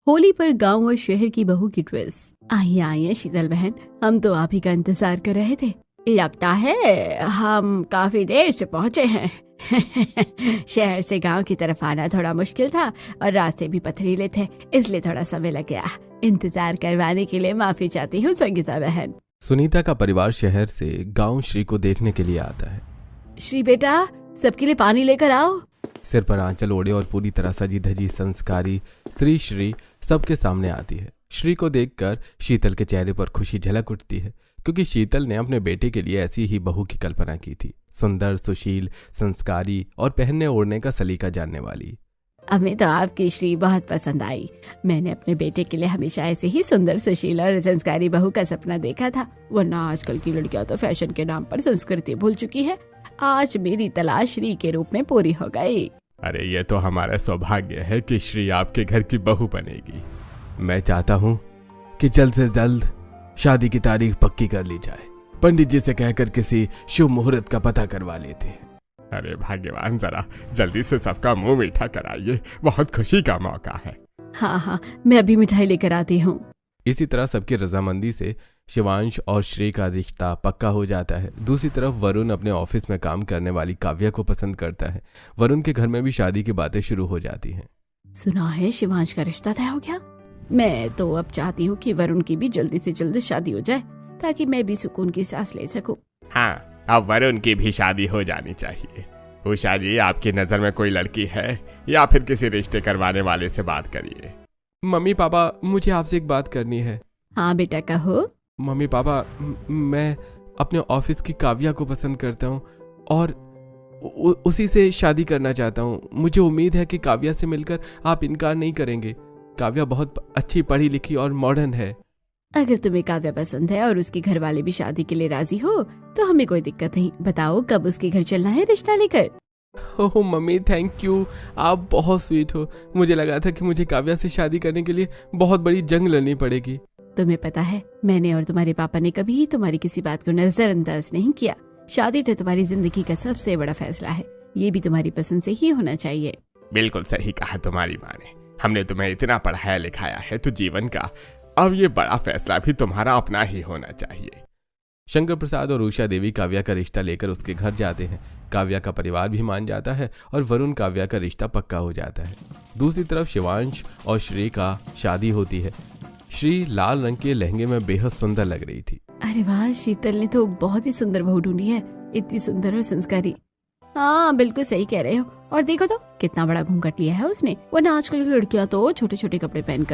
होली पर गांव और शहर की बहू की ड्रेस। आइए आइए शीतल बहन, हम तो आप ही का इंतजार कर रहे थे। लगता है हम काफी देर से पहुँचे हैं। शहर से गांव की तरफ आना थोड़ा मुश्किल था और रास्ते भी पथरीले थे, इसलिए थोड़ा समय लग गया। इंतजार करवाने के लिए माफी चाहती हूँ संगीता बहन। सुनीता का परिवार शहर से गांव श्री को देखने के लिए आता है। श्री बेटा, सबके लिए पानी लेकर आओ। सिर पर आंचल ओढ़े और पूरी तरह सजी धजी संस्कारी स्त्री श्री सबके सामने आती है। श्री को देखकर शीतल के चेहरे पर खुशी झलक उठती है, क्योंकि शीतल ने अपने बेटे के लिए ऐसी ही बहू की कल्पना की थी, सुंदर, सुशील, संस्कारी और पहनने ओढ़ने का सलीका जानने वाली। हमें तो आपकी श्री बहुत पसंद आई। मैंने अपने बेटे के लिए हमेशा ऐसे ही सुंदर, सुशील और संस्कारी बहू का सपना देखा था, वरना आजकल की लड़कियां तो फैशन के नाम पर संस्कृति भूल चुकी है। आज मेरी तलाश श्री के रूप में पूरी हो गई। अरे ये तो हमारा सौभाग्य है कि श्री आपके घर की बहू बनेगी। मैं चाहता हूँ कि जल्द से जल्द शादी की तारीख पक्की कर ली जाए। पंडित जी से कहकर किसी शुभ मुहूर्त का पता करवा लेते हैं। अरे भाग्यवान, जरा जल्दी से सबका मुंह मीठा कराइए, बहुत खुशी का मौका है। हाँ, मैं अभी मिठाई लेकर आती हूँ। इसी तरह सबकी रजामंदी से शिवांश और श्री का रिश्ता पक्का हो जाता है। दूसरी तरफ वरुण अपने ऑफिस में काम करने वाली काव्या को पसंद करता है। वरुण के घर में भी शादी की बातें शुरू हो जाती हैं। सुना है शिवांश का रिश्ता तय हो गया। मैं तो अब चाहती हूँ कि वरुण की भी जल्दी से जल्द शादी हो जाए, ताकि मैं भी सुकून की सांस ले सकूं। हाँ, अब वरुण की भी शादी हो जानी चाहिए। उषा जी, आपकी नजर में कोई लड़की है या फिर किसी रिश्ते करवाने वाले से बात करिए। मम्मी पापा, मुझे आपसे एक बात करनी है। हाँ बेटा, कहो। मम्मी पापा, मैं अपने ऑफिस की काव्या को पसंद करता हूँ और उसी से शादी करना चाहता हूँ। मुझे उम्मीद है कि काव्या से मिलकर आप इनकार नहीं करेंगे। काव्या बहुत अच्छी, पढ़ी लिखी और मॉडर्न है। अगर तुम्हें काव्या पसंद है और उसके घर वाले भी शादी के लिए राजी हो तो हमें कोई दिक्कत नहीं। बताओ कब उसके घर चलना है रिश्ता लेकर। ओह मम्मी, थैंक यू, आप बहुत स्वीट हो। मुझे लगा था कि मुझे काव्या से शादी करने के लिए बहुत बड़ी जंग लड़नी पड़ेगी। तुम्हें पता है, मैंने और तुम्हारे पापा ने कभी तुम्हारी किसी बात को नजरअंदाज नहीं किया। शादी तो तुम्हारी जिंदगी का सबसे बड़ा फैसला है, ये भी तुम्हारी पसंद से ही होना चाहिए। बिल्कुल सही कहा तुम्हारी माँ ने। हमने तुम्हें इतना पढ़ाया लिखाया है तो जीवन का अब ये बड़ा फैसला भी तुम्हारा अपना ही होना चाहिए। शंकर प्रसाद और उषा देवी काव्या का रिश्ता लेकर उसके घर जाते हैं। काव्या का परिवार भी मान जाता है और वरुण काव्या का रिश्ता पक्का हो जाता है। दूसरी तरफ शिवांश और श्री का शादी होती है। श्री लाल रंग के लहंगे में बेहद सुंदर लग रही थी। अरे वाह, शीतल ने तो बहुत ही सुंदर बहू ढूंढी है, इतनी सुंदर और संस्कारी। हाँ बिल्कुल सही कह रहे हो। और देखो तो कितना बड़ा घूंघट लिया है उसने, वरना आजकल की लड़कियां तो छोटे छोटे कपड़े पहनकर